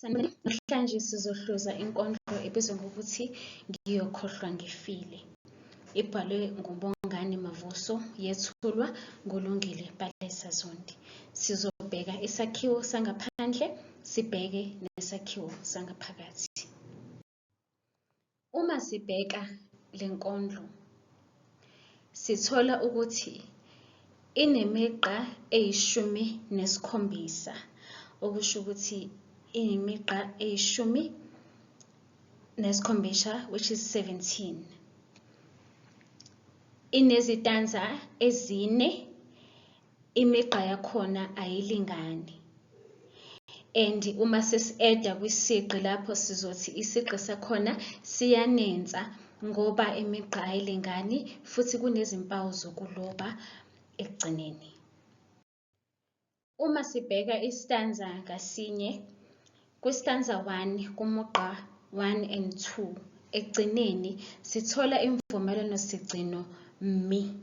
Namhlanje sizohluza inkondlo ebizwa ngokuthi Ngiyokhohlwa Ngifile. Ibhalwe nguBongani Mavuso, yethulwa nguLungile Zondi. Sizobheka isakhiwo sangaphandle, sibheke nesakhiwo sangaphakathi. Uma sibheka le nkondlo, sithola ukuthi inemigqa eyi-17, okusho ukuthi imigqa eyi-17, which is 17. Inezitanza ezine, imigqa yakhona ayilingani. And uma sesi-eda kwisigqi lapho sizothi isigqi sakhona siyanensa ngoba imigqa ayilingani futhi kunezimpawu zokuloba ekugcineni. Uma sibheka istanza ngasinye, kwistanza 1 kumugqa 1 and 2 ekugcineni sithola imvumelwano sigcino mi.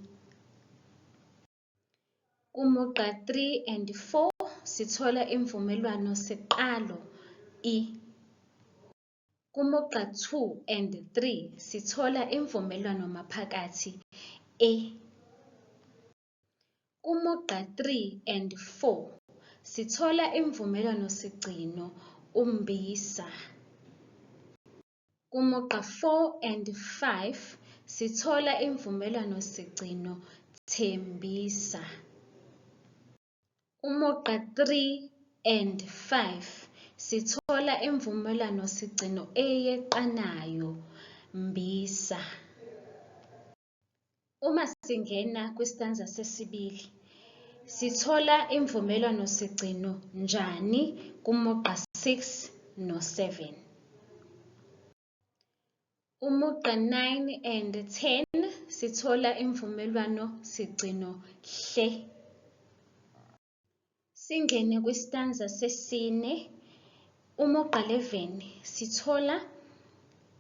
Kumugqa 3 and 4 sithola imvumelwano siqalo i. Kumugqa 2 and 3 sithola imvumelwano maphakathi e. Kumugqa 3 and 4 sithola imvumelwano sigcino umbisa. Kumugqa 4 and 5 sithola imvumelwano sigcino thembisa. Umugqa 3 and 5 sithola imvumelwano sigcino eyeqanayo mbisa. Uma singena kwistanza sesibili, sithola imvumelwano sigcino njani kumugqa 6 no 7. Umugqa 9 and 10 sithola imvumelwano sigcino hle. Singene kwistanza sesine, umugqa 11 sithola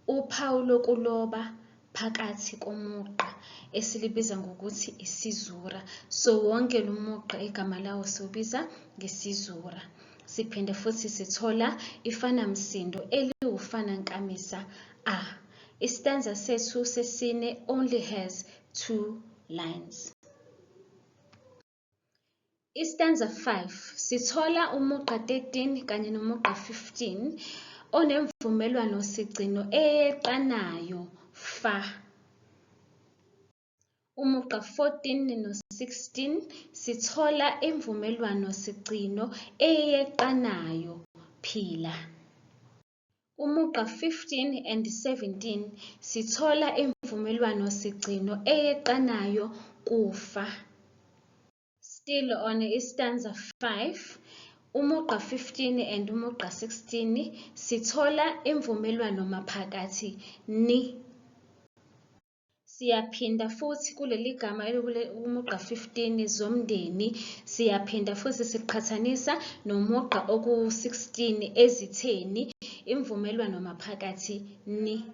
uphawu lokuloba phakathi komugqa esilibiza ngokuthi isizura. So wonke lo mugqa igama lawo siwubiza ngesizura. Siphinde futhi sithola ifanamsindo eliwufanankamisa a. Istanza sethu sesine only has 2 lines. Istanza 5 sithola umugqa 13 kanye nomugqa 15 onemvumelwano sigcino eyeqanayo fa. Umugqa 14 no 16 sithola imvumelwano sigcino eyeqanayo phila. Umugqa 15 and 17 sithola imvumelwano sigcino eyeqanayo kufa. Still on istanza 5, umugqa 15 and umugqa 16 sithola imvumelwano maphakathi ni. Siyaphinda futhi kuleli gama umugqa 15 zomndeni, siyaphinda futhi siqhathanisa nomugqa oku-16 ezitheni imvumelwano maphakathi ni.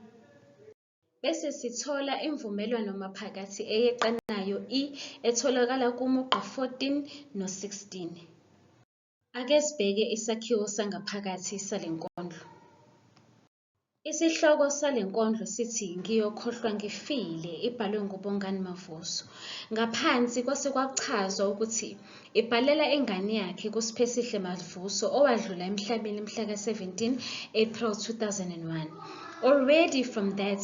Bese sithola imvumelwano maphakathi eyeqanayo i etholakala kumugqa 14 no 16. Ake sibheke isakhiwo sangaphakathi sale nkondlo. Isihloko sale nkondlo sithi Ngiyokhohlwa Ngifile, ibhalwe nguBongani Mavuso. Ngaphansi kwase kwachazwa ukuthi ibhalela ingane yakhe kuSiphesihle Mavuso owadlula emhlabeni mhla ka-17 April 2001. Already from that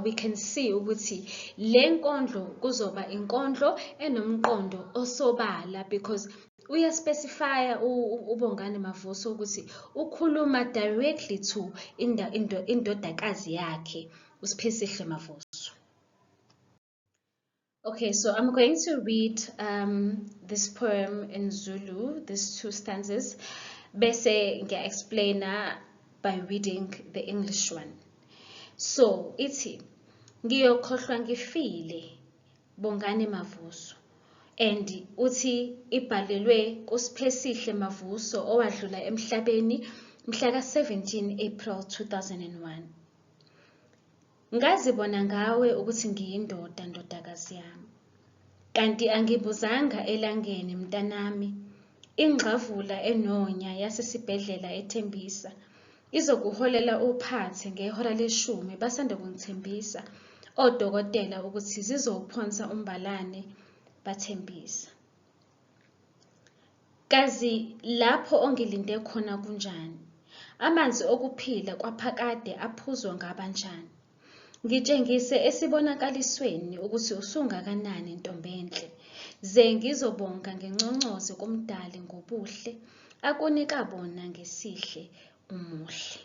we can see ukuthi le nkondlo kuzoba inkondlo enomqondo osobala because uyaspecifya uBongani Mavuso ukuthi ukhuluma directly to indodakazi yakhe uSiphesihle Mavuso. Okay, so I'm going to read this poem in Zulu, these 2 stanzas, bese ngiya-explainer by reading the English one. So, ithi, Ngiyokhohlwa Ngifile, Bongani Mavuso. And uthi ibhalelwe kuSiphesihle Mavuso owadlula emhlabeni mhla ka-17 April 2001. Ngazibona ngawe ukuthi ngiyindoda, ndodakazi yami. Kanti angibuzanga elangeni mntanami, ingxavula enonya yasesibhedlela ethembisa. izokuholela uphathe ngehora leshumi basanda kungithembisa odokotela ukuthi zizowuphonsa umbalane bathembisa. Kazi lapho ongilinde khona kunjani? Amanzi okuphila kwaphakade aphuzwa ngabanjani? Ngitshengise esibonakalisweni ukuthi usungakanani ntombenhle. Ze ngizobonga ngenconcozo kumdali ngobuhle, akunika bona ngesihle umuhle.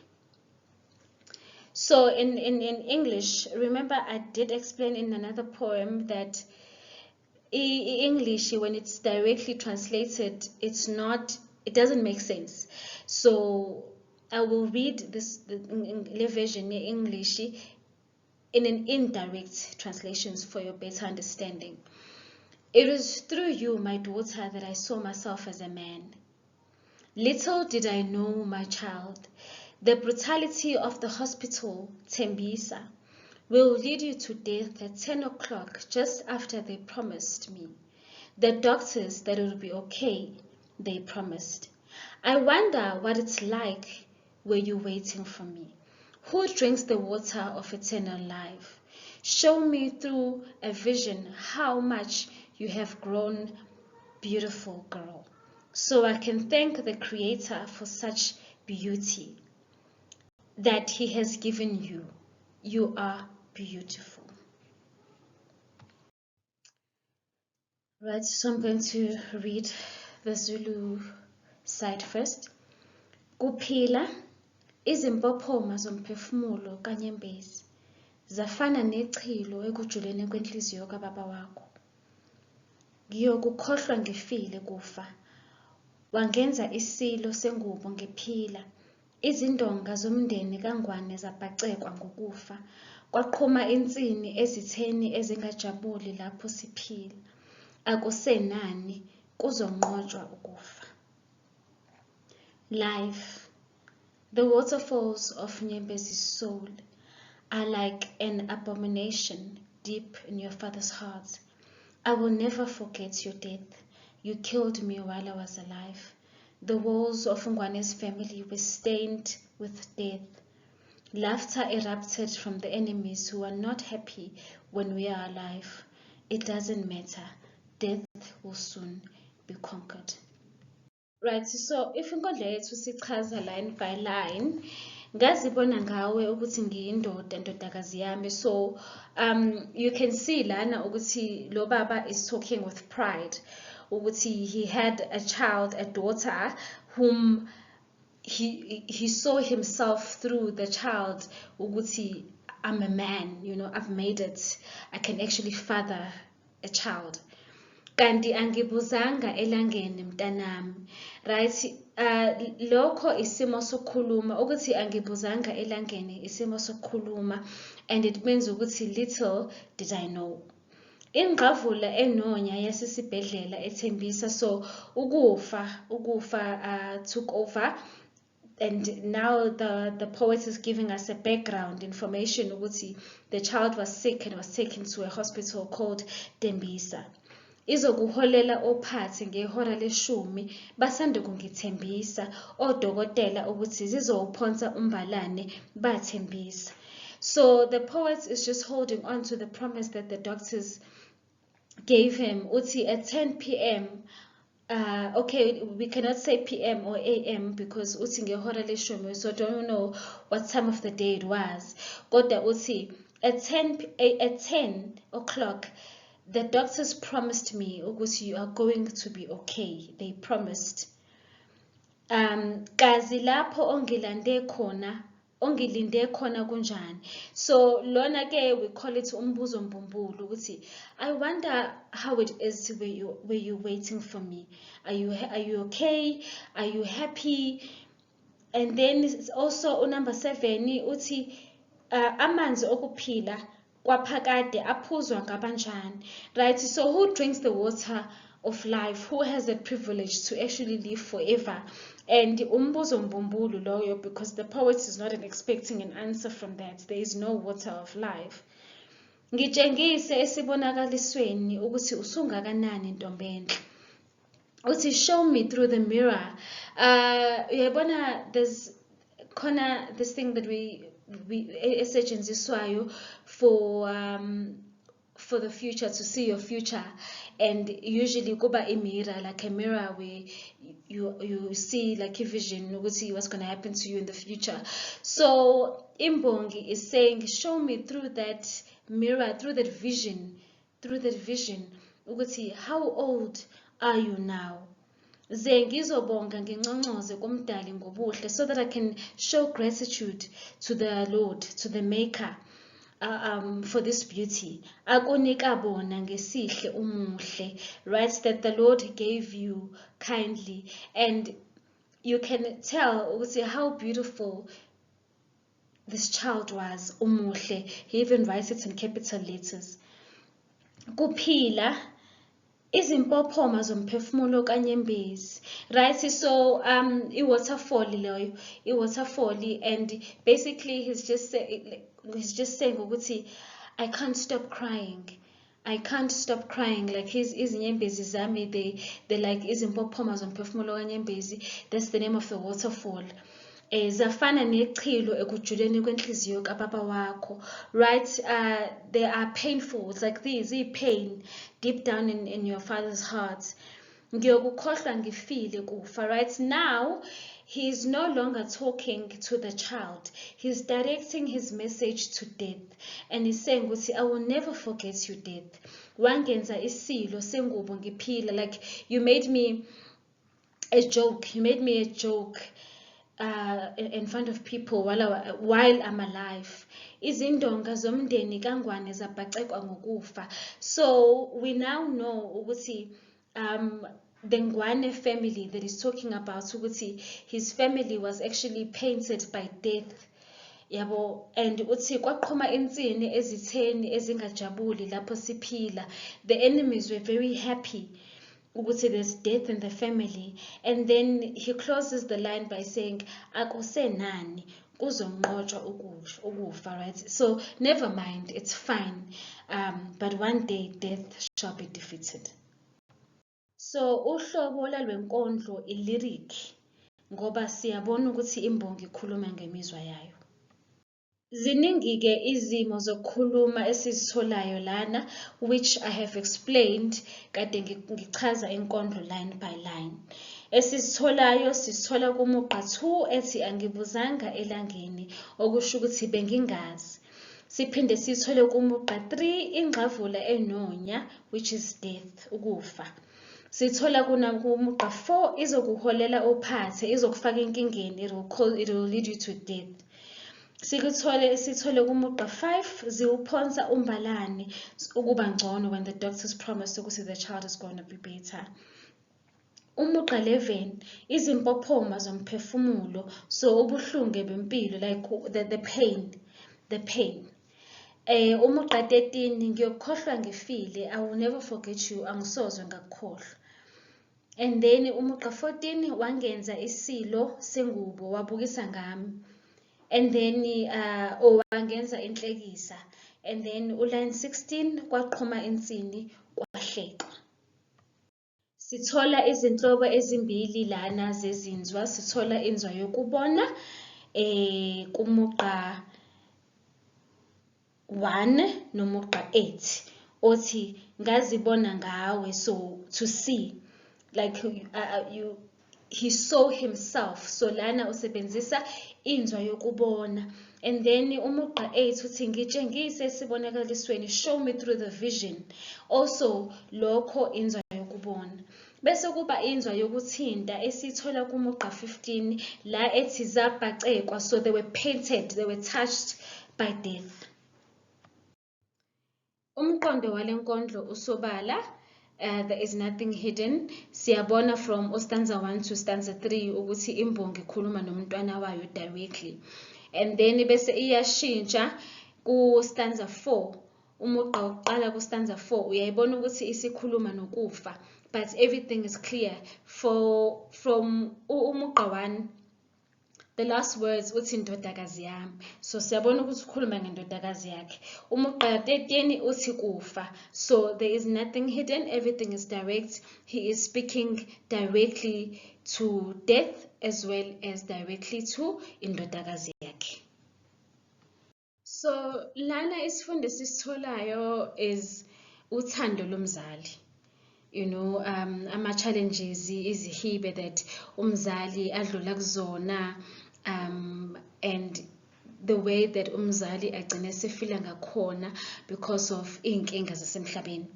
So in English, remember I did explain in another poem that English, when it's directly translated, it doesn't make sense. So I will read the version in English in an indirect translations for your better understanding. It was through you, my daughter, that I saw myself as a man. Little did I know, my child, the brutality of the hospital, Tembisa, will lead you to death at 10 o'clock, just after they promised me. The doctors that it will be okay, they promised. I wonder what it's like, were you waiting for me? Who drinks the water of eternal life? Show me through a vision how much you have grown, beautiful girl, so I can thank the Creator for such beauty that He has given you. You are beautiful. Right, so I'm going to read the Zulu side first. Kuphila, izimpophoma zomphefumulo kanyembezi zafana nechilo ekujuleni kwenhliziyo kababa wakho. Ngiyokukhohlwa ngifile kufa, wangenza isilo sengubo ngiphila. Izindonga zomndeni kangwane zabhacekwa ngokufa, kwaqhuma insini ezitheni ezingajabuli lapho siphila. Akusenani kuzonqotshwa ukufa. Life, the waterfalls of Nyembezi's soul are like an abomination deep in your father's heart. I will never forget your death. You killed me while I was alive. The walls of Ngwane's family were stained with death. Laughter erupted from the enemies who are not happy when we are alive. It doesn't matter. Death will soon be conquered. Right, so if inkondlo yethu sichaza line by line, ngazibona ngawe ukuthi ngiyindoda, ndodakazi yami. So you can see lana ukuthi lo baba is talking with pride. Ukuthi he had a child, a daughter, whom he saw himself through the child. Ukuthi I'm a man, I've made it. I can actually father a child. Kanti angibuzanga elangeni mntanami, right? Lokho isimo sokukhuluma, ukuthi angibuzanga elangeni isimo sokukhuluma, and it means ukuthi little did I know. Ingqavula enonya yasesibhedlela ethembisa, so ukufa took over. And now the poet is giving us a background information ukuthi the child was sick and was taken to a hospital called Tembisa. Izokuholela ophathe ngehora leshumi basanda kungithembisa odokotela ukuthi zizowuphonsa umbalane bathembisa. So the poet is just holding on to the promise that the doctors gave him. Uthi at 10 p.m. Okay, we cannot say p.m. or a.m. because uthi ngehora leshumi, so don't know what time of the day it was. Kodwa uthi at 10 o'clock, the doctors promised me ukuthi you are going to be okay. They promised. Kazi lapho ongilinde khona kunjani? So lona ke we call it umbuzo mbumbulu ukuthi I wonder how it is were you waiting for me? Are you okay? Are you happy? And then it's also number 7 uthi amanzi okuphila kwaphakade aphuzwa ngabanjani, right? So who drinks the water of life? Who has the privilege to actually live forever? And umbuzo mbumbulu loyo, because the poet is not expecting an answer from that. There is no water of life. Ngitshengise esibonakalisweni ukuthi usungakanani ntombenhle. Uthi show me through the mirror. Uyabona, there's khona this thing that we esetshenziswayo for the future, to see your future, and usually kuba a mirror, like a mirror where you see like a vision ukuthi what's going to happen to you in the future. So Imbongi is saying, show me through that mirror, through that vision, ukuthi how old are you now? Ze ngizobonga nginconcoze kumdali ngobuhle, so that I can show gratitude to the Lord, to the Maker, for this beauty. Akunika bona ngesihle umuhle, right? That the Lord gave you kindly, and you can tell how beautiful this child was, umuhle. He even writes it in capital letters. Kuphila izimpophoma zomphefumulo kanyembezi, right? So iwaterfall loyo, iwaterfall, and basically he's just saying ukuthi I can't stop crying, like his izinyembezi zami, they like izimpophoma zomphefumulo kanyembezi. That's the name of the waterfall. Zafana nechilo ekujuleni kwenhliziyo kababa wakho, right? They are painful. It's like these pain deep down in your father's heart. Ngiyokhohlwa ngifile kufa, right? Now he's no longer talking to the child, he's directing his message to death, and he's saying ukuthi I will never forget you, death. Wangenza isilo sengubo ngiphila, like you made me a joke, in front of people while I'm alive. Izindonga zomndeni kangwane zabhacekwa ngokufa. So we now know ukuthi the Ngwane family that he's talking about, ukuthi his family was actually painted by death. Yabo, and uthi kwaqhuma insini ezitheni ezingajabuli lapho siphila. The enemies were very happy ukuthi there's death in the family, and then he closes the line by saying akusenani kuzonqotshwa ukufa, right? So never mind, it's fine, but one day death shall be defeated. So uhlobo lwenkondlo lyric, ngoba siyabona ukuthi imbongi ikhuluma ngemizwa yayo. Ziningi-ke izimo zokukhuluma esizitholayo lana, which I have explained kade ngichaza inkondlo line by line. Esizitholayo sisithola kumugqa 2 ethi angibuzanga elangeni, okusho ukuthi bengingazi. Siphinde sithole kumugqa 3 ingxavula enonya, which is death, ukufa. Sithola kumugqa 4 izokuholela ophathe, izokufaka enkingeni, it will lead you to death. Sithole kumugqa 5 ziwuphonsa umbalane ukuba ngcono, when the doctors promised ukuthi the child is going to be better. Umugqa 11 izimpophoma zomphefumulo, so ubuhlungu bempilo, like the pain. Umugqa 13 ngiyokhohlwa ngifile, I will never forget you, angisozwe ngakukhohlwa. And then umugqa 14 wangenza isilo sengubo wabukisa ngami, and then wangenza inhlekisa, and then uline 16 kwaqhuma insini kwahleka. Sithola izinhlobo ezimbili lana zezinzwa. Sithola inzwa yokubona kumugqa 1 nomugqa 8 othi ngazibona ngawe, so to see, like he saw himself. So lana usebenzisa inzwa yokubona. And then umugqa 8 uthi ngitshengise esibonakalisweni, show me through the vision, also lokho inzwa yokubona. Bese kuba inzwa yokuthinta esithola kumugqa 15 la ethi zabhacekwa, so they were painted, they were touched by death. Umqondo walenkondlo usobala. There is nothing hidden. Siyabona from stanza 1 to stanza 3 ukuthi imbongi ikhuluma nomntwana wayo directly, and then bese iyashintsha ku stanza 4. Umugqa wokuqala ku stanza 4 uyayibona ukuthi isikhuluma nokufa, but everything is clear from umugqa 1 the last words uthi indodakazi yami. So siyabona ukuthi ukhuluma ngendodakazi yakhe. Uma uqala 13 uthi kufa. So there is nothing hidden, everything is direct. He is speaking directly to death as well as directly to indodakazi yakhe. So lana isifundo sisitholayo is uthando lomzali. You know, ama-challenges, izihibe that umzali adlula kuzona, and the way that umzali agcine sefila ngakhona because of iy'nkinga zasemhlabeni.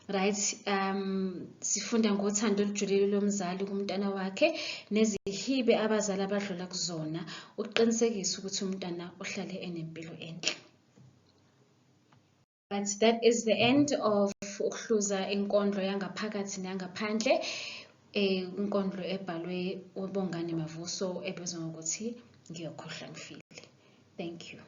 Right? Sifunda ngothando olujulile lomzali kumntana wakhe nezihibe abazali abadlula kuzona ukuqinisekisa ukuthi umntana uhlale enempilo enhle. But that is the end of Ukuhluza inkondlo yangaphakathi nangaphandle, inkondlo ebhalwe uBongani Mavuso ebizwa ngokuthi Ngiyokhohlwa Ngifile. Thank you.